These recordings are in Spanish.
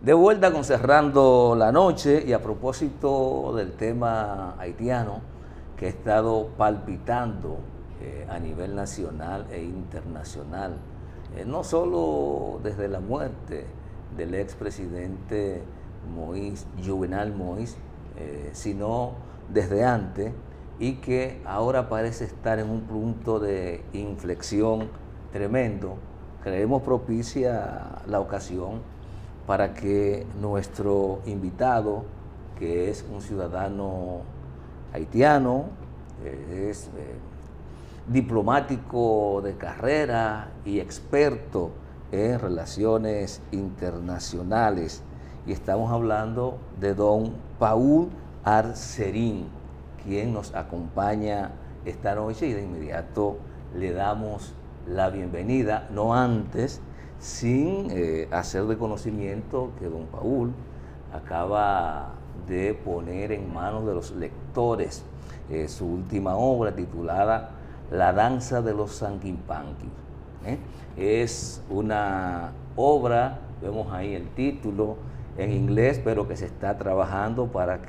De vuelta con Cerrando la Noche, y a propósito del tema haitiano que ha estado palpitando a nivel nacional e internacional, no solo desde la muerte del expresidente Jovenel Moïse, sino desde antes, y que ahora parece estar en un punto de inflexión tremendo. Creemos propicia la ocasión para que nuestro invitado, que es un ciudadano haitiano, es diplomático de carrera y experto en relaciones internacionales, y estamos hablando de don Paul Arcerín, quien nos acompaña esta noche, y de inmediato le damos la bienvenida, no antes sin hacer de conocimiento que don Paul acaba de poner en manos de los lectores su última obra titulada La danza de los Sanguipanqui. Es una obra, vemos ahí el título en inglés, pero que se está trabajando para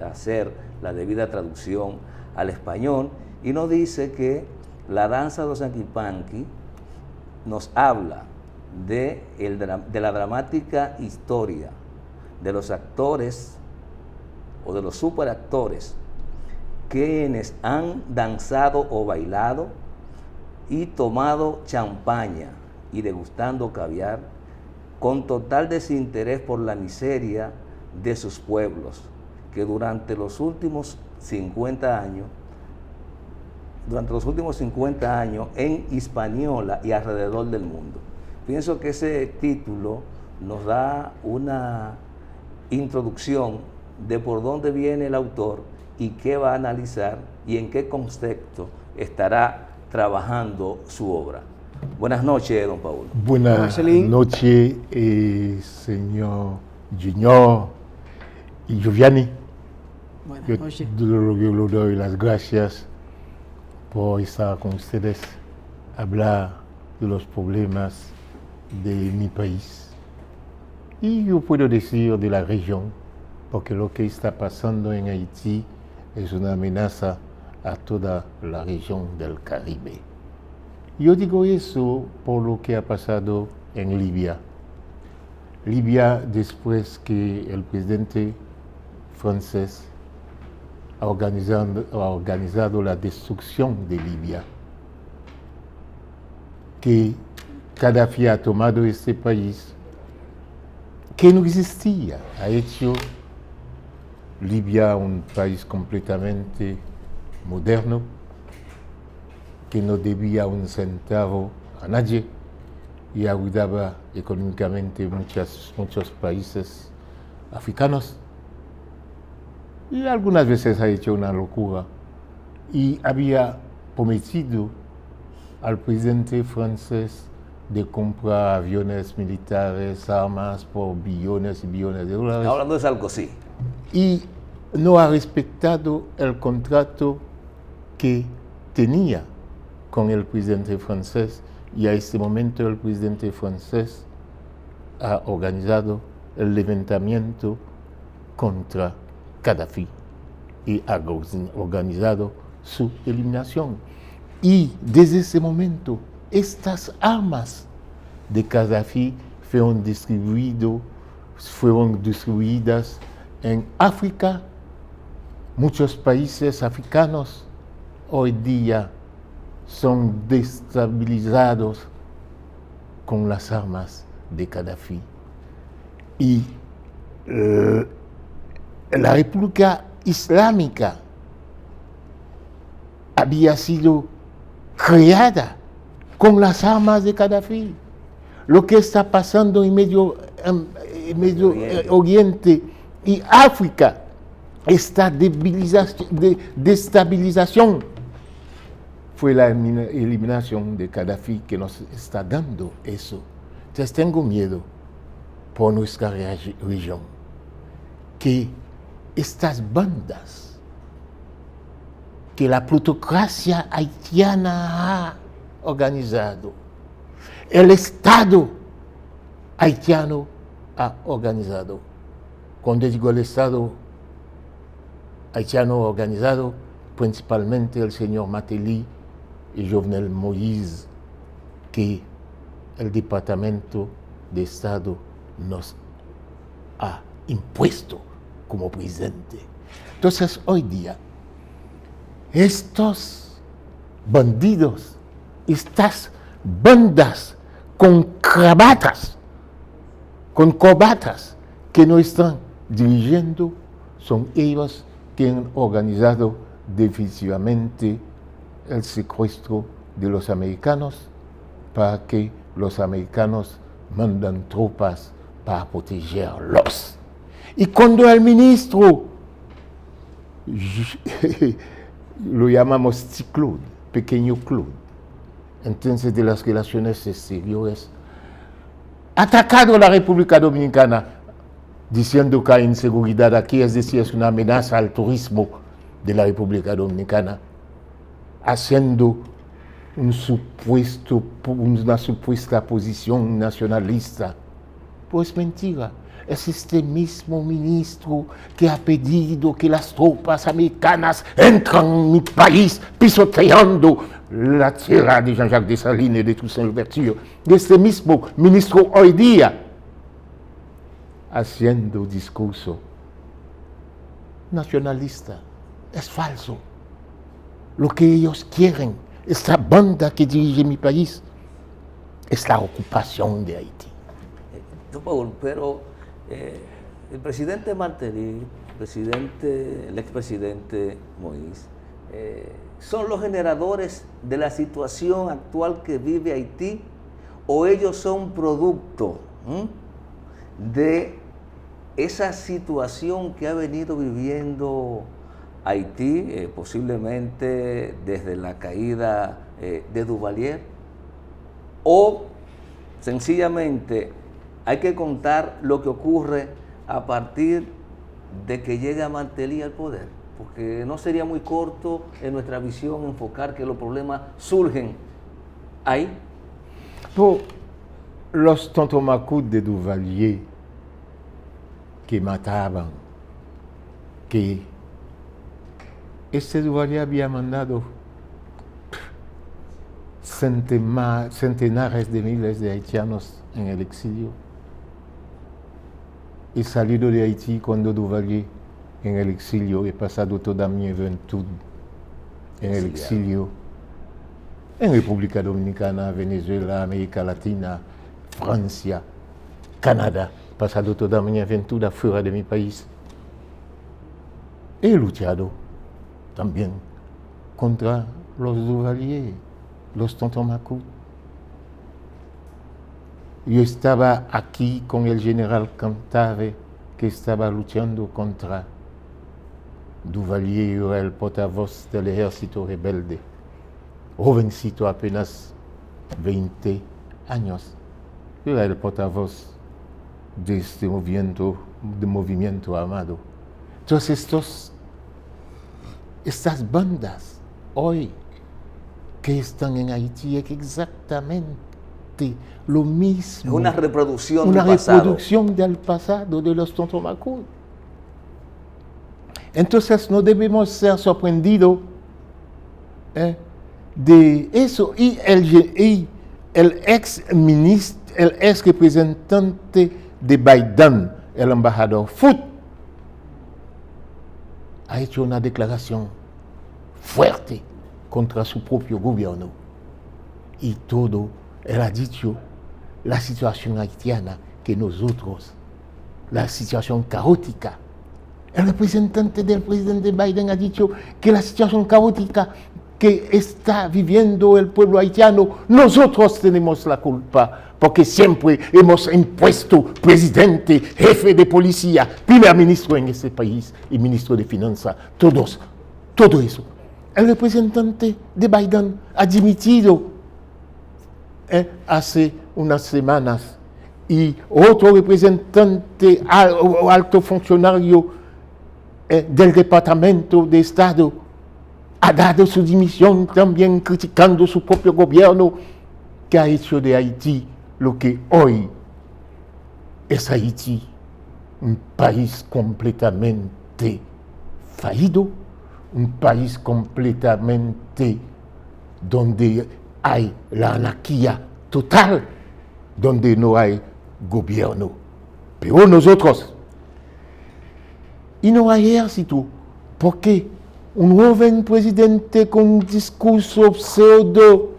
hacer la debida traducción al español, y nos dice que la danza de los Sanguipanqui nos habla de la dramática historia de los actores o de los superactores quienes han danzado o bailado y tomado champaña y degustando caviar con total desinterés por la miseria de sus pueblos, que durante los últimos 50 años en Hispaniola y alrededor del mundo. Pienso que ese título nos da una introducción de por dónde viene el autor y qué va a analizar y en qué contexto estará trabajando su obra. Buenas noches, don Paul. Buenas noches, señor Junior y Giuliani. Buenas noches. Yo le doy las gracias por estar con ustedes, hablar de los problemas de mi país. Y yo puedo decir de la región, porque lo que está pasando en Haití es una amenaza a toda la región del Caribe. Yo digo eso por lo que ha pasado en Libia. Libia, después que el presidente francés ha organizado la destrucción de Libia, que Gaddafi ha tomado este país que no existía, ha hecho Libia un país completamente moderno, que no debía un centavo a nadie y ayudaba económicamente muchos países africanos. Y algunas veces ha hecho una locura y había prometido al presidente francés de comprar aviones militares, armas por billones y billones de dólares. Hablando de Sarkozy. Y no ha respetado el contrato que tenía con el presidente francés, y a este momento el presidente francés ha organizado el levantamiento contra Gaddafi y ha organizado su eliminación. Y desde ese momento, estas armas de Gaddafi fueron distribuidas en África. Muchos países africanos hoy día son destabilizados con las armas de Gaddafi. Y la República Islámica había sido creada con las armas de Gaddafi. Lo que está pasando en Medio Oriente y África, esta destabilización, fue la eliminación de Gaddafi que nos está dando eso. Entonces tengo miedo por nuestra región, que estas bandas que la plutocracia haitiana ha organizado, el Estado haitiano ha organizado. Cuando digo el Estado haitiano organizado, principalmente el señor Martelly y Jovenel Moïse, que el Departamento de Estado nos ha impuesto como presidente. Entonces, hoy día, estos bandidos, estas bandas con corbatas que no están dirigiendo, son ellos que han organizado definitivamente el secuestro de los americanos para que los americanos mandan tropas para protegerlos. Y cuando el ministro, lo llamamos T-Claude, pequeño Claude, entonces de las relaciones exteriores, atacado a la República Dominicana, diciendo que hay inseguridad aquí, es decir, es una amenaza al turismo de la República Dominicana, haciendo una supuesta posición nacionalista. Pues mentira, es este mismo ministro que ha pedido que las tropas americanas entran en mi país pisoteando la tierra de Jean-Jacques Dessalines y de Toussaint Louverture. Este mismo ministro hoy día haciendo discurso nacionalista. Es falso. Lo que ellos quieren, esta banda que dirige mi país, es la ocupación de Haití. Paul, pero el presidente Martelly, el expresidente Moïse, ¿son los generadores de la situación actual que vive Haití o ellos son producto de esa situación que ha venido viviendo Haití, posiblemente desde la caída de Duvalier? ¿O sencillamente hay que contar lo que ocurre a partir de que llega Martelly al poder? Porque no sería muy corto en nuestra visión enfocar que los problemas surgen ahí. Por los tontomacos de Duvalier que mataban, que este Duvalier había mandado centenares de miles de haitianos en el exilio. He salido de Haití cuando Duvalier en el exilio, he pasado toda mi juventud en el exilio, en República Dominicana, Venezuela, América Latina, Francia, Canadá, he pasado toda mi juventud afuera de mi país. He luchado también contra los Duvalier, los Tontomacou. Yo estaba aquí con el general Cantave, que estaba luchando contra Duvalier, era el portavoz del ejército rebelde, jovencito, apenas 20 años. Era el portavoz de este movimiento armado. Entonces estas bandas hoy que están en Haití es exactamente lo mismo. Una reproducción del pasado de los Tontomacou. Entonces no debemos ser sorprendidos de eso. Y el ex representante de Biden, el embajador Foote, ha hecho una declaración fuerte contra su propio gobierno. Y todo, él ha dicho, la situación haitiana que nosotros, la situación caótica. El representante del presidente Biden ha dicho que la situación caótica que está viviendo el pueblo haitiano, nosotros tenemos la culpa, porque siempre hemos impuesto presidente, jefe de policía, primer ministro en este país y ministro de finanzas, todo eso. El representante de Biden ha dimitido hace unas semanas y otro representante, alto funcionario del Departamento de Estado, ha dado su dimisión también criticando su propio gobierno que ha hecho de Haití lo que hoy es Haití un país completamente fallido, un país completamente donde hay la anarquía total, donde no hay gobierno. Pero nosotros, y no hay ejército, porque un joven presidente con un discurso pseudo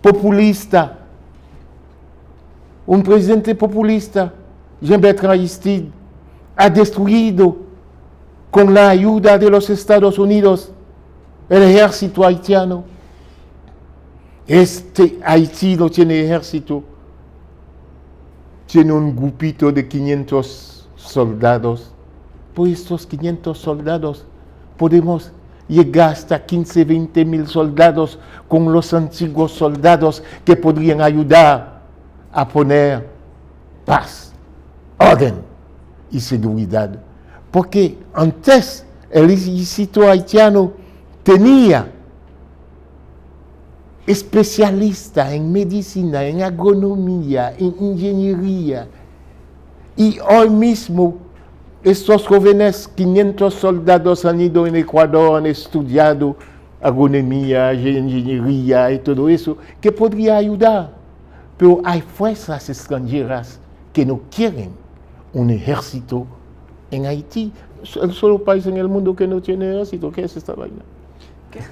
populista, un presidente populista, Jean-Bertrand Aristide, ha destruido con la ayuda de los Estados Unidos el ejército haitiano. Este Haití no tiene ejército, tiene un grupito de 500 soldados. Por estos 500 soldados podemos llegar hasta 15, 20 mil soldados con los antiguos soldados que podrían ayudar a poner paz, orden y seguridad. Porque antes el ejército haitiano tenía especialistas en medicina, en agronomía, en ingeniería. Y hoy mismo estos jóvenes, 500 soldados han ido en Ecuador, han estudiado agronomía, ingeniería y todo eso, que podría ayudar. Pero hay fuerzas extranjeras que no quieren un ejército en Haití. El solo país en el mundo que no tiene ejército, ¿qué es esta vaina?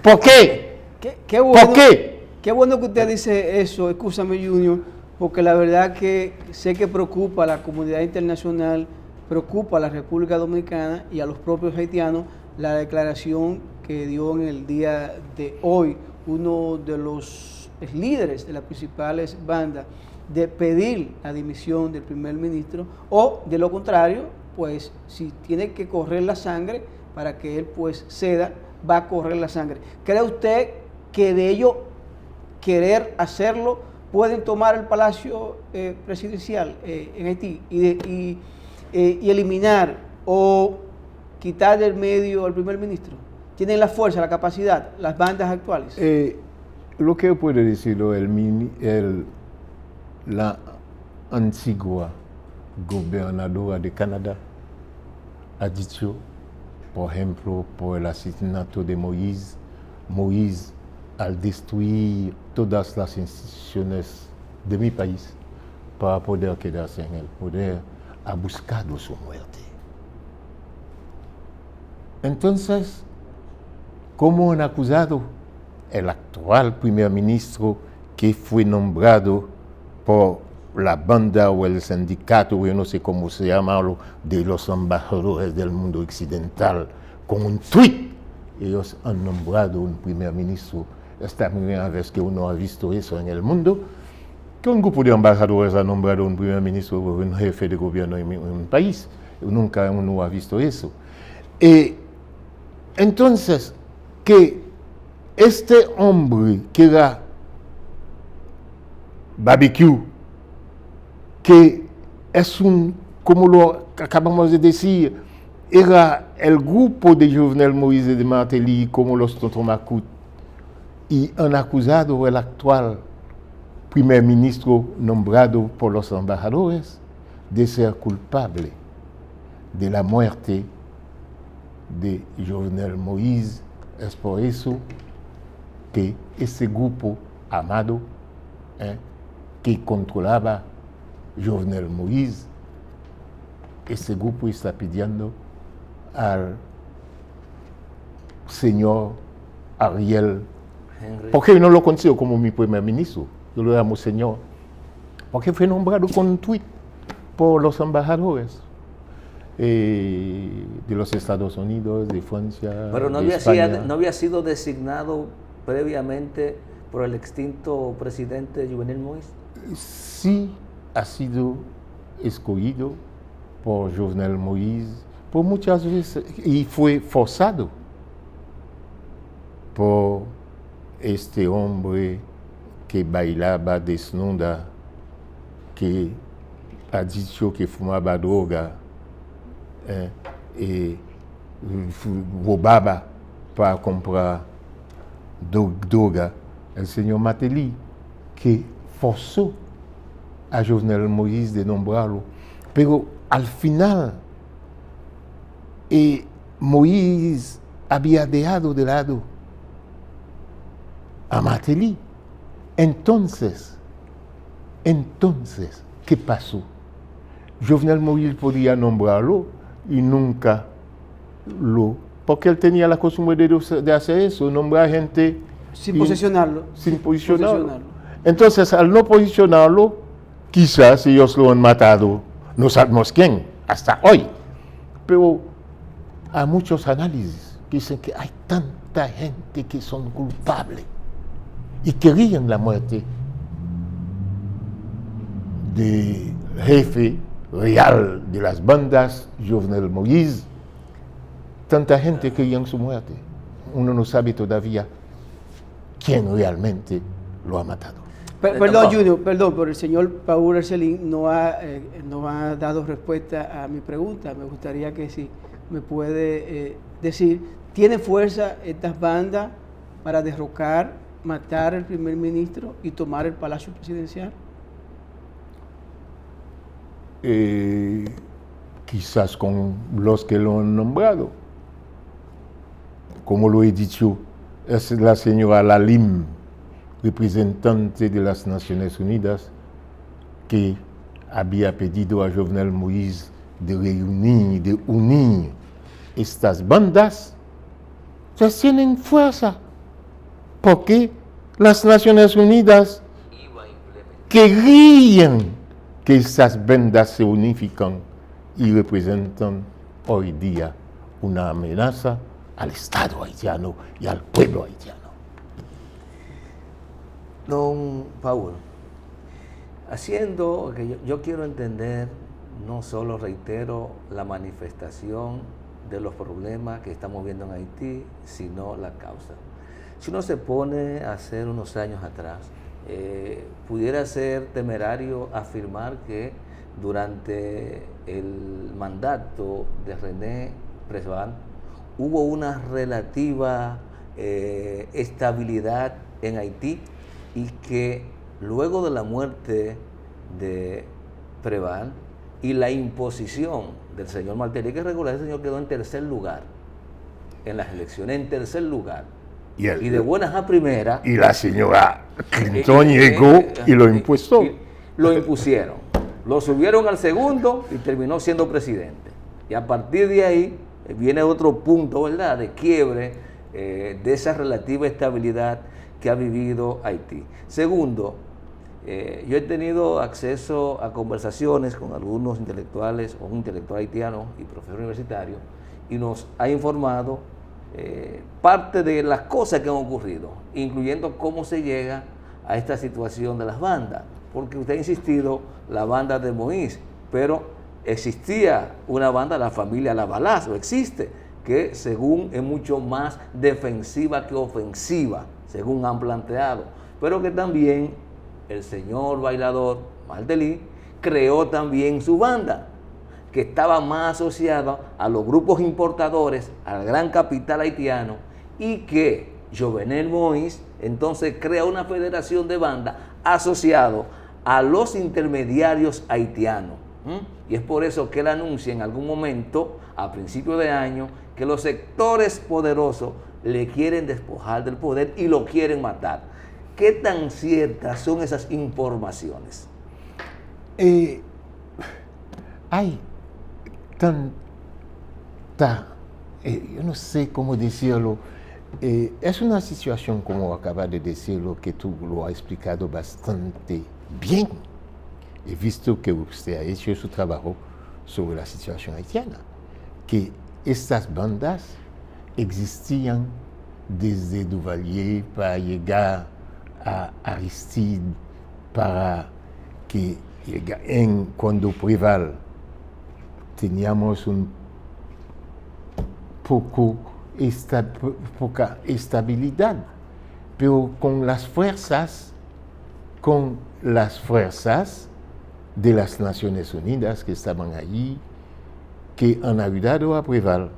¿Por qué? Qué bueno, ¿Por qué? Qué bueno que usted dice eso, escúchame Junior, porque la verdad que sé que preocupa a la comunidad internacional, preocupa a la República Dominicana y a los propios haitianos la declaración que dio en el día de hoy uno de los líderes de las principales bandas de pedir la dimisión del primer ministro, o de lo contrario, pues si tiene que correr la sangre para que él pues ceda, va a correr la sangre. ¿Cree usted que de ello querer hacerlo pueden tomar el palacio presidencial en Haití y eliminar o quitar del medio al primer ministro? ¿Tienen la fuerza, la capacidad, las bandas actuales? Lo que puede decirlo la antigua gobernadora de Canadá ha dicho, por ejemplo, por el asesinato de Moïse, al destruir todas las instituciones de mi país para poder quedarse en el poder, ha buscado su muerte. Entonces, ¿cómo han acusado el actual primer ministro que fue nombrado por la banda o el sindicato, yo no sé cómo se llama, de los embajadores del mundo occidental, con un tuit? Ellos han nombrado un primer ministro. Esta primera vez que uno ha visto eso en el mundo, que un grupo de embajadores ha nombrado un primer ministro o un jefe de gobierno en un país. Nunca uno ha visto eso. Entonces, que este hombre que era barbecue, que es como lo acabamos de decir, era el grupo de Jovenel Moïse y de Martelly, como los Totomacut, y han acusado el actual primer ministro nombrado por los embajadores de ser culpable de la muerte de Jovenel Moïse. Es por eso que ese grupo armado que controlaba Jovenel Moïse, ese grupo está pidiendo al señor Ariel Henry, porque yo no lo considero como mi primer ministro, yo lo llamo señor, porque fue nombrado con un tuit por los embajadores de los Estados Unidos, de Francia. Pero no había sido designado previamente por el extinto presidente Jovenel Moïse. Sí, ha sido escogido por Jovenel Moïse por muchas veces y fue forzado por este hombre que bailaba desnuda, que ha dicho que fumaba droga y robaba para comprar droga, el señor Martelly, que forzó a Jovenel Moïse de nombrarlo. Pero al final, Moïse había dejado de lado a Martelly. Entonces, ¿qué pasó? Jovenel Moïse podía nombrarlo y nunca porque él tenía la costumbre de hacer eso, nombrar gente sin posicionarlo. Sin posicionarlo. Entonces, al no posicionarlo, quizás ellos lo han matado, no sabemos quién, hasta hoy. Pero hay muchos análisis que dicen que hay tanta gente que son culpables y querían la muerte del jefe real de las bandas, Jovenel Moïse. Tanta gente querían su muerte. Uno no sabe todavía quién realmente lo ha matado. Perdón, Junior, pero el señor Paul Arcelin no ha dado respuesta a mi pregunta. Me gustaría que si me puede decir, ¿tiene fuerza estas bandas para derrocar, matar al primer ministro y tomar el Palacio Presidencial? Quizás con los que lo han nombrado. Como lo he dicho, es la señora Lalim, representante de las Naciones Unidas, que había pedido a Jovenel Moïse de reunir, de unir estas bandas. Ya tienen fuerza, porque las Naciones Unidas querían que estas bandas se unifican y representan hoy día una amenaza al Estado haitiano y al pueblo haitiano. Don Paul, haciendo que yo quiero entender, no solo reitero la manifestación de los problemas que estamos viendo en Haití, sino la causa. Si uno se pone a hacer unos años atrás, pudiera ser temerario afirmar que durante el mandato de René Presval hubo una relativa estabilidad en Haití y que luego de la muerte de Presval y la imposición del señor Martelly, que regular, ese señor quedó en tercer lugar en las elecciones, en tercer lugar. Y de buenas a primeras. Y la señora Clinton llegó y lo impuso. Lo impusieron. Lo subieron al segundo y terminó siendo presidente. Y a partir de ahí viene otro punto, ¿verdad?, de quiebre de esa relativa estabilidad que ha vivido Haití. Segundo, yo he tenido acceso a conversaciones con algunos intelectuales, o un intelectual haitiano y profesor universitario, y nos ha informado parte de las cosas que han ocurrido, incluyendo cómo se llega a esta situación de las bandas, porque usted ha insistido, la banda de Moïse, pero existía una banda, la familia Lavalas, o existe, que según es mucho más defensiva que ofensiva, según han planteado, pero que también el señor bailador Martelly creó también su banda, que estaba más asociada a los grupos importadores, al gran capital haitiano, y que Jovenel Moïse entonces crea una federación de bandas asociado a los intermediarios haitianos. Y es por eso que él anuncia en algún momento, a principios de año, que los sectores poderosos le quieren despojar del poder y lo quieren matar. ¿Qué tan ciertas son esas informaciones? Hay tanta, yo no sé cómo decirlo, es una situación, como acaba de decirlo, que tú lo has explicado bastante bien. He visto que usted ha hecho su trabajo sobre la situación haitiana, que estas bandas existían desde Duvalier para llegar a Aristide, para que cuando Presval teníamos poca estabilidad, pero con las fuerzas de las Naciones Unidas que estaban allí, que han ayudado a Presval,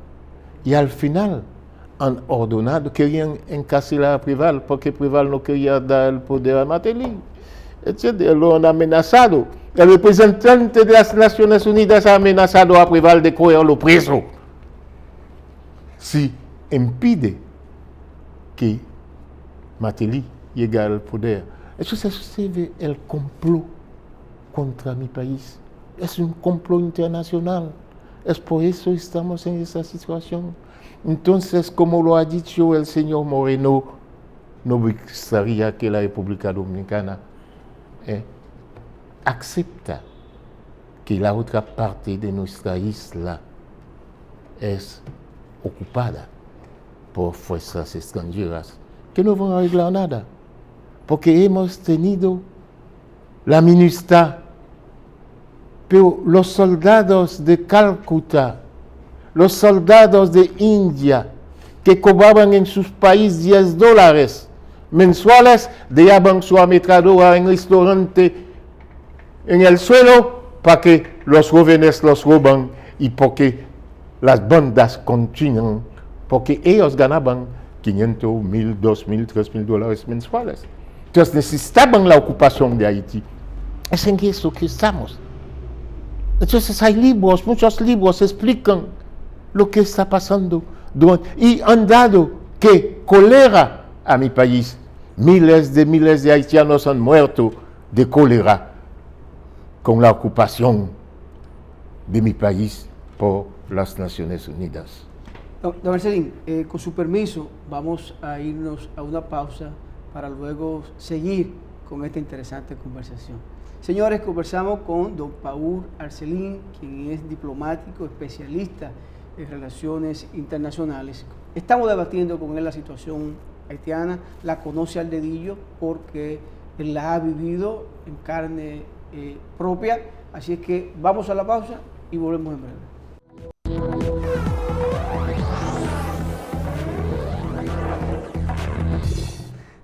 y al final han ordenado, querían encarcelar a Presval porque Presval no quería dar el poder a Martelly, etc. Lo han amenazado, El representante de las Naciones Unidas ha amenazado a Preval de cogerlo preso si impide que Martelly llegue al poder. Entonces usted ve el complot contra mi país. Es un complot internacional. Es por eso estamos en esa situación. Entonces, como lo ha dicho el señor Moreno, no me gustaría que la República Dominicana acepta que la otra parte de nuestra isla es ocupada por fuerzas extranjeras que no van a arreglar nada, porque hemos tenido la MINUSTAH, pero los soldados de Calcuta, los soldados de India, que cobraban en sus países $10 mensuales, dejaban su ametralladora en el restaurante en el suelo para que los jóvenes los roban y porque las bandas continúan, porque ellos ganaban $500, $1,000, $2,000, $3,000 mensuales. Entonces necesitaban la ocupación de Haití. Es en eso que estamos. Entonces hay libros, muchos libros explican lo que está pasando. Y han dado que cólera a mi país. Miles de haitianos han muerto de cólera con la ocupación de mi país por las Naciones Unidas. Don Marcelín, con su permiso, vamos a irnos a una pausa para luego seguir con esta interesante conversación. Señores, conversamos con don Paul Arcelin, quien es diplomático, especialista en relaciones internacionales. Estamos debatiendo con él la situación haitiana, la conoce al dedillo porque él la ha vivido en carne propia. Así es que vamos a la pausa y volvemos en breve.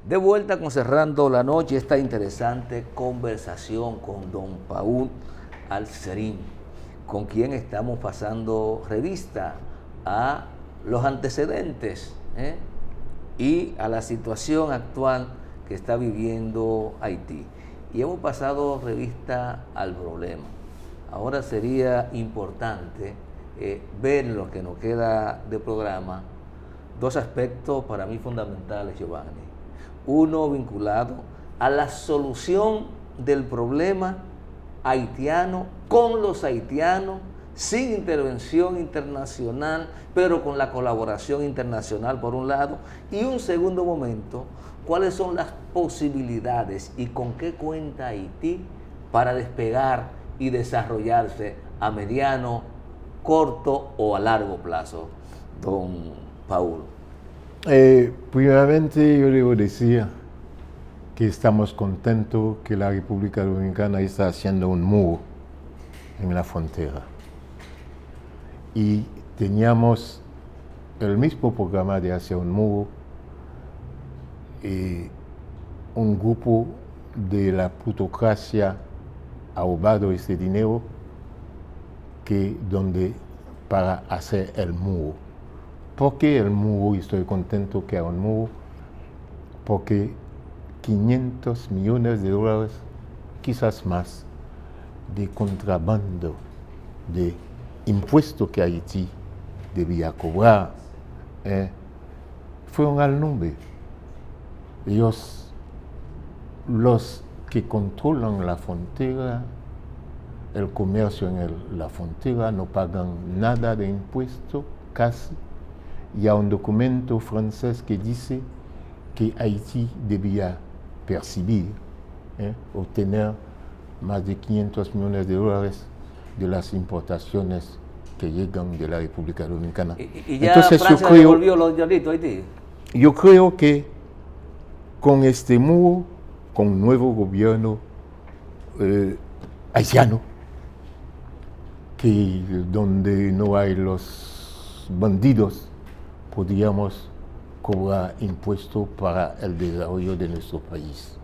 De vuelta con Cerrando la Noche, esta interesante conversación con don Paul Arcelin, con quien estamos pasando revista a los antecedentes y a la situación actual que está viviendo Haití. Y hemos pasado revista al problema. Ahora sería importante ver en lo que nos queda de programa dos aspectos para mí fundamentales, Giovanni. Uno vinculado a la solución del problema haitiano con los haitianos, sin intervención internacional, pero con la colaboración internacional por un lado, y un segundo momento, cuáles son las posibilidades y con qué cuenta Haití para despegar y desarrollarse a mediano, corto o a largo plazo, don Paul. Primeramente yo debo decir que estamos contentos que la República Dominicana está haciendo un muro en la frontera. Y teníamos el mismo programa de hacer un muro y un grupo de la plutocracia ha robado ese dinero para hacer el muro. ¿Por qué el muro? Estoy contento que haya un muro, porque $500 millones, quizás más, de contrabando, de impuestos que Haití debía cobrar, fueron al nombre. Ellos, los que controlan la frontera, el comercio en la frontera, no pagan nada de impuesto, casi. Y hay un documento francés que dice que Haití debía percibir, obtener más de $500 millones de las importaciones que llegan de la República Dominicana. ¿Y ya entonces, Francia devolvió los diablitos a Haití? Yo creo que con este muro, con un nuevo gobierno haitiano, donde no hay los bandidos, podríamos cobrar impuestos para el desarrollo de nuestro país.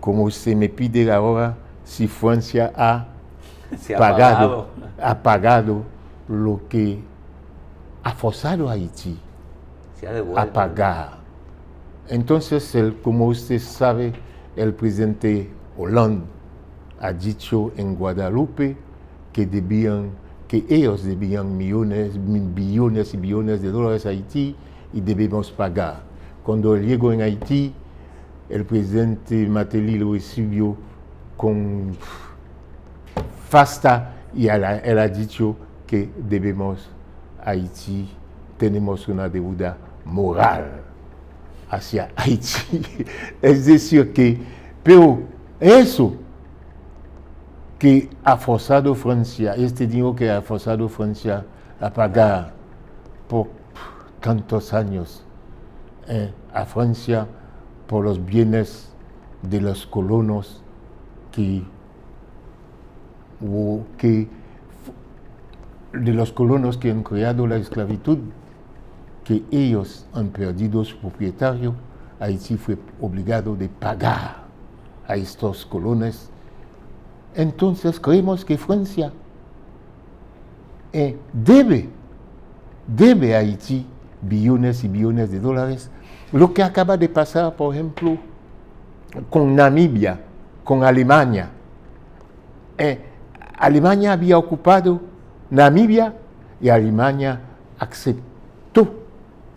Como se me pide ahora, si Francia ha pagado lo que ha forzado a Haití a pagar. Entonces, como usted sabe, el presidente Hollande ha dicho en Guadalupe que ellos debían billones y billones de dólares a Haití y debemos pagar. Cuando él llegó en Haití, el presidente Martelly lo recibió con fasta y él ha dicho que debemos Haití, tenemos una deuda moral hacia Haití. Es decir que, pero eso que ha forzado Francia, este dinero que ha forzado Francia a pagar por tantos años a Francia por los bienes de los colonos de los colonos que han creado la esclavitud, que ellos han perdido su propietario, Haití fue obligado de pagar a estos colonos. Entonces creemos que Francia debe a Haití billones y billones de dólares. Lo que acaba de pasar, por ejemplo, con Namibia, con Alemania. Alemania había ocupado Namibia y Alemania aceptó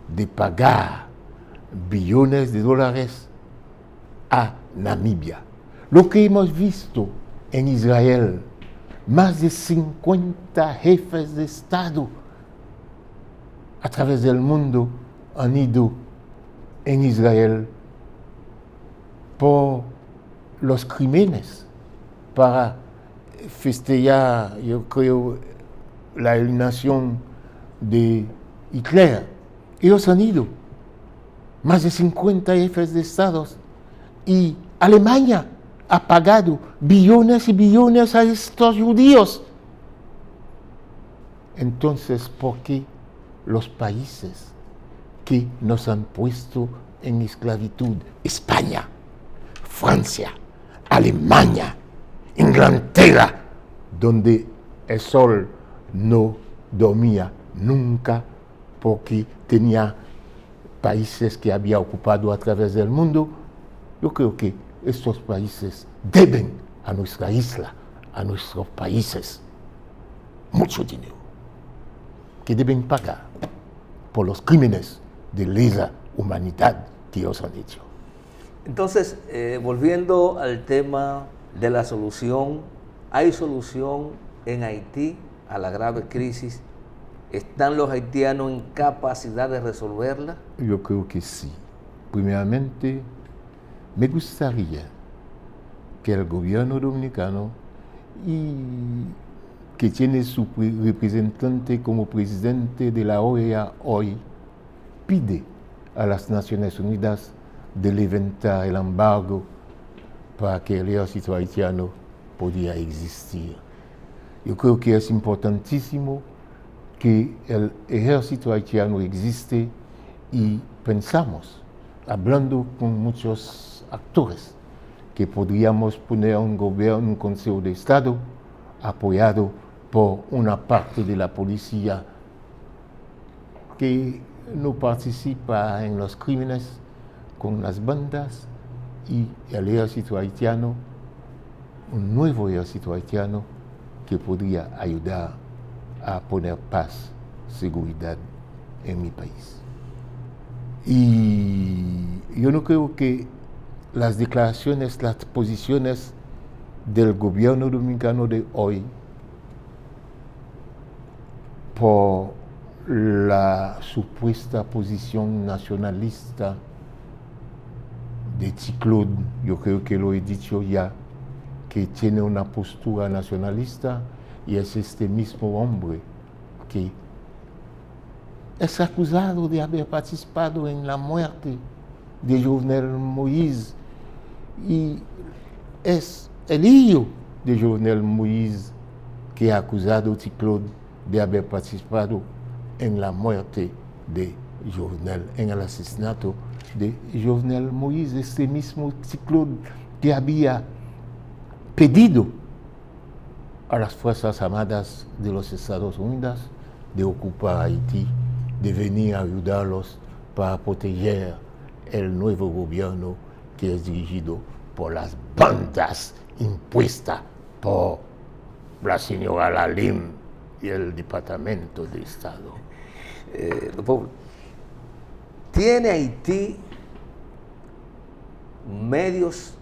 de pagar billones de dólares a Namibia. Lo que hemos visto en Israel, más de 50 jefes de Estado a través del mundo han ido en Israel por los crímenes para festejar, yo creo, la eliminación de Hitler. Ellos han ido, más de 50 jefes de Estado, y Alemania ha pagado billones y billones a estos judíos. Entonces, ¿por qué los países que nos han puesto en esclavitud, España, Francia, Alemania, Inglaterra, donde el sol no dormía nunca porque tenía países que había ocupado a través del mundo? Yo creo que estos países deben a nuestra isla, a nuestros países, mucho dinero, que deben pagar por los crímenes de lesa humanidad que ellos han hecho. Entonces, volviendo al tema de la solución, ¿hay solución en Haití a la grave crisis? ¿Están los haitianos en capacidad de resolverla? Yo creo que sí. Primeramente, me gustaría que el gobierno dominicano, y que tiene su representante como presidente de la OEA hoy, pide a las Naciones Unidas de levantar el embargo para que el ejército haitiano pudiera existir. Yo creo que es importantísimo que el ejército haitiano existe, y pensamos, hablando con muchos actores, que podríamos poner un gobierno, un Consejo de Estado apoyado por una parte de la policía que no participa en los crímenes con las bandas, y el ejército haitiano, un nuevo ejército haitiano que podría ayudar a poner paz, seguridad en mi país. Y yo no creo que las declaraciones, las posiciones del gobierno dominicano de hoy, por la supuesta posición nacionalista de Ticlaude, yo creo que lo he dicho ya, que tiene una postura nacionalista, y es este mismo hombre que es acusado de haber participado en la muerte de Jovenel Moïse, y es el hijo de Jovenel Moïse que ha acusado a Ticlaude de haber participado en la muerte de Jovenel, en el asesinato de Jovenel Moïse, este mismo Ticlaude que había pedido a las Fuerzas Armadas de los Estados Unidos de ocupar Haití, de venir a ayudarlos para proteger el nuevo gobierno que es dirigido por las bandas impuestas por la señora Lalim y el Departamento de Estado. ¿Tiene Haití medios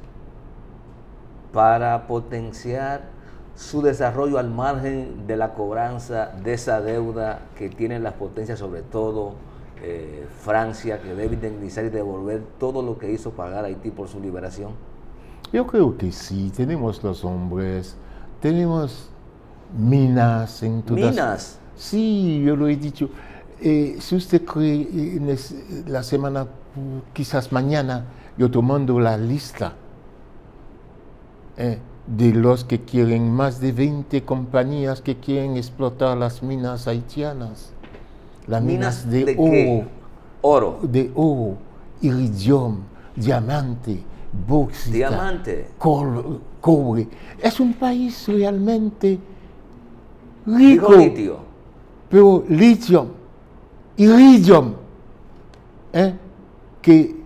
para potenciar su desarrollo al margen de la cobranza de esa deuda que tienen las potencias, sobre todo Francia, que debe indemnizar y devolver todo lo que hizo pagar Haití por su liberación? Yo creo que sí, tenemos los hombres, tenemos minas en todas... ¿Minas? Sí, yo lo he dicho. Si usted cree, la semana, quizás mañana, yo tomando la lista de los que quieren, más de 20 compañías que quieren explotar las minas haitianas. Las minas de oro. ¿Qué? Oro. De oro, iridium, diamante, bauxita, Diamante. cobre. Es un país realmente rico. Digo litio. Pero litio, iridium, que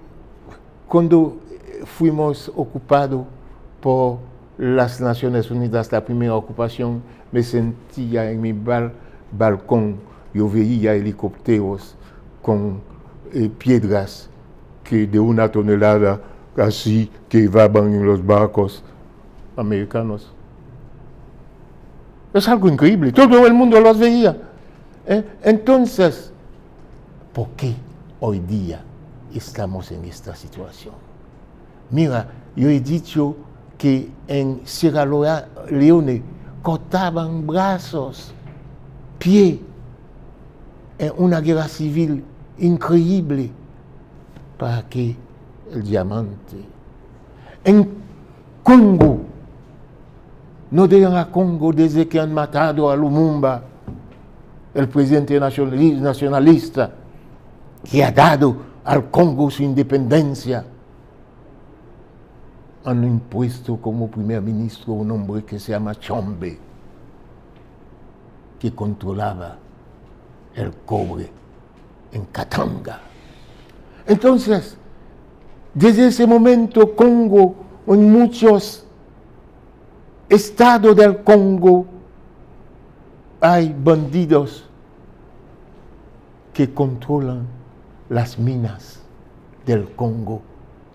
cuando fuimos ocupados por las Naciones Unidas, la primera ocupación, me sentía en mi balcón, yo veía helicópteros con piedras que de 1 tonelada, así, que iban en los barcos americanos. Es algo increíble, todo el mundo los veía. Entonces, ¿por qué hoy día estamos en esta situación? Mira, yo he dicho que en Sierra Leone cortaban brazos, pies, en una guerra civil increíble para que el diamante. En Congo, no dejan a Congo desde que han matado a Lumumba, el presidente nacionalista, que ha dado al Congo su independencia. Han impuesto como primer ministro un hombre que se llama Chombe, que controlaba el cobre en Katanga. Entonces, desde ese momento, Congo, en muchos estados del Congo, hay bandidos que controlan las minas del Congo,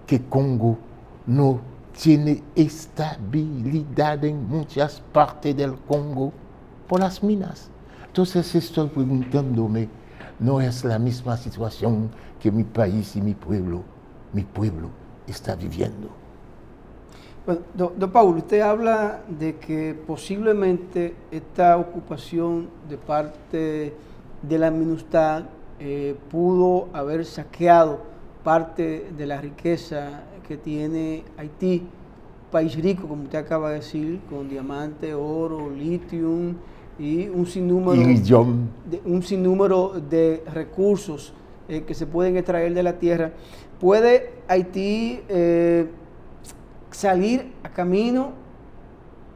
que Congo no tiene estabilidad en muchas partes del Congo por las minas. Entonces estoy preguntándome, ¿no es la misma situación que mi país y mi pueblo está viviendo? Bueno, don Paulo, usted habla de que posiblemente esta ocupación de parte de la MINUSTAH pudo haber saqueado parte de la riqueza que tiene Haití, país rico, como usted acaba de decir, con diamante, oro, litio y un sinnúmero de recursos que se pueden extraer de la tierra. ¿Puede Haití salir a camino,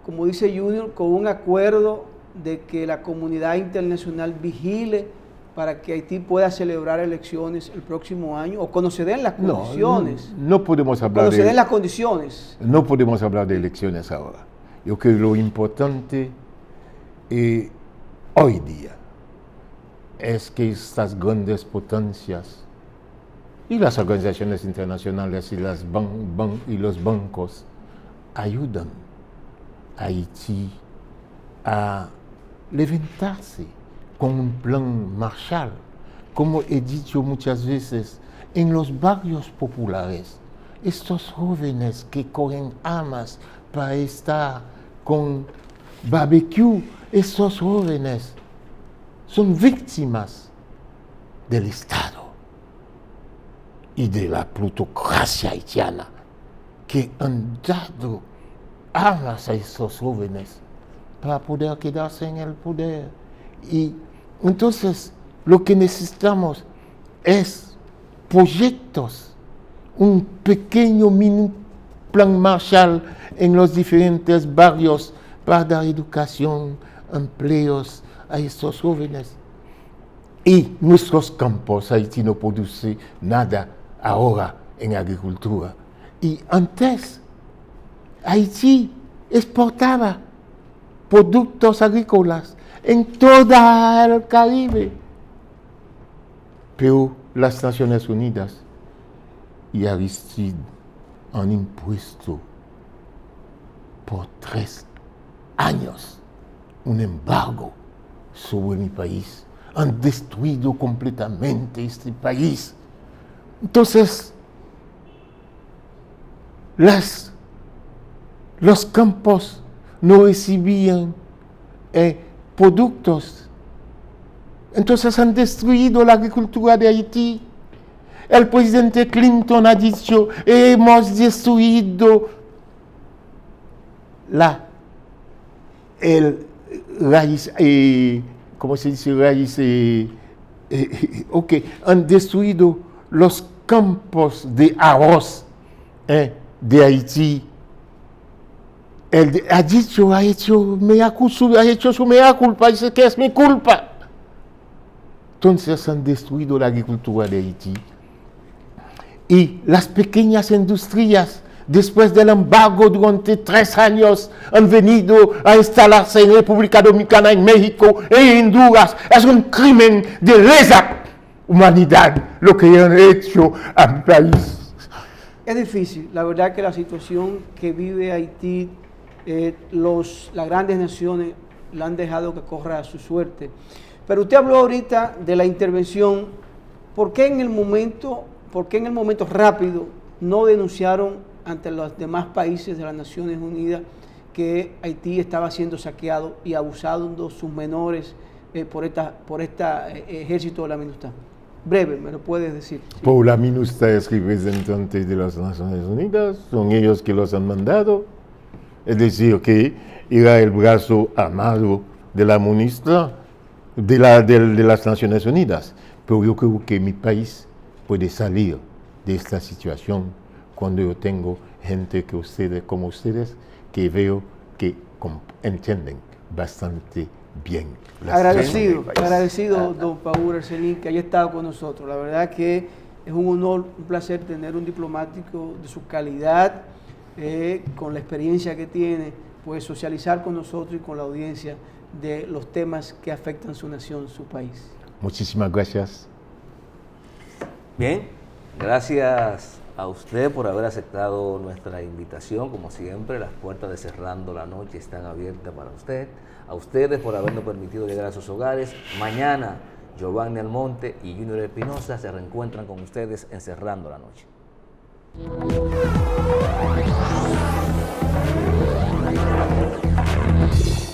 como dice Junior, con un acuerdo de que la comunidad internacional vigile para que Haití pueda celebrar elecciones el próximo año, o cuando se den las condiciones? No podemos hablar cuando se den las condiciones. No podemos hablar de elecciones ahora. Yo creo que lo importante hoy día es que estas grandes potencias y las organizaciones internacionales y los bancos ayudan a Haití a levantarse con un plan Marshall. Como he dicho muchas veces, en los barrios populares, estos jóvenes que cogen armas para estar con barbecue, estos jóvenes son víctimas del Estado y de la plutocracia haitiana, que han dado armas a esos jóvenes para poder quedarse en el poder. Y entonces lo que necesitamos es proyectos, un pequeño mini plan Marshall en los diferentes barrios para dar educación, empleos a estos jóvenes. Y nuestros campos, Haití no produce nada ahora en agricultura. Y antes, Haití exportaba productos agrícolas en toda el Caribe. Pero las Naciones Unidas y Aristide han impuesto por 3 años un embargo sobre mi país. Han destruido completamente este país. Entonces, los campos no recibían productos. Entonces han destruido la agricultura de Haití. El presidente Clinton ha dicho, hemos destruido ¿cómo se dice? Han destruido los campos de arroz de Haití. Él ha dicho, ha hecho su mea culpa, dice que es mi culpa. Entonces han destruido la agricultura de Haití. Y las pequeñas industrias, después del embargo durante 3 años, han venido a instalarse en República Dominicana, en México, en Honduras. Es un crimen de lesa humanidad lo que han hecho a mi país. Es difícil, la verdad que la situación que vive Haití, las grandes naciones la han dejado que corra a su suerte. Pero usted habló ahorita de la intervención. ¿Por qué en el momento rápido no denunciaron ante los demás países de las Naciones Unidas que Haití estaba siendo saqueado y abusando sus menores por este ejército de la MINUSTAH? Breve, ¿me lo puedes decir? Sí. Por la MINUSTAH es representante de las Naciones Unidas, son ellos que los han mandado. Es decir, que era el brazo armado de la MINUSTAH, de las Naciones Unidas. Pero yo creo que mi país puede salir de esta situación cuando yo tengo gente como ustedes, que veo que entienden bastante bien. Agradecido, don Paul Arcelin, que haya estado con nosotros. La verdad que es un honor, un placer tener un diplomático de su calidad, con la experiencia que tiene, pues socializar con nosotros y con la audiencia de los temas que afectan su nación, su país. Muchísimas gracias. Bien, gracias a usted por haber aceptado nuestra invitación. Como siempre, las puertas de Cerrando la Noche están abiertas para usted. A ustedes por habernos permitido llegar a sus hogares. Mañana, Giovanni Almonte y Junior Espinosa se reencuentran con ustedes en Cerrando la Noche.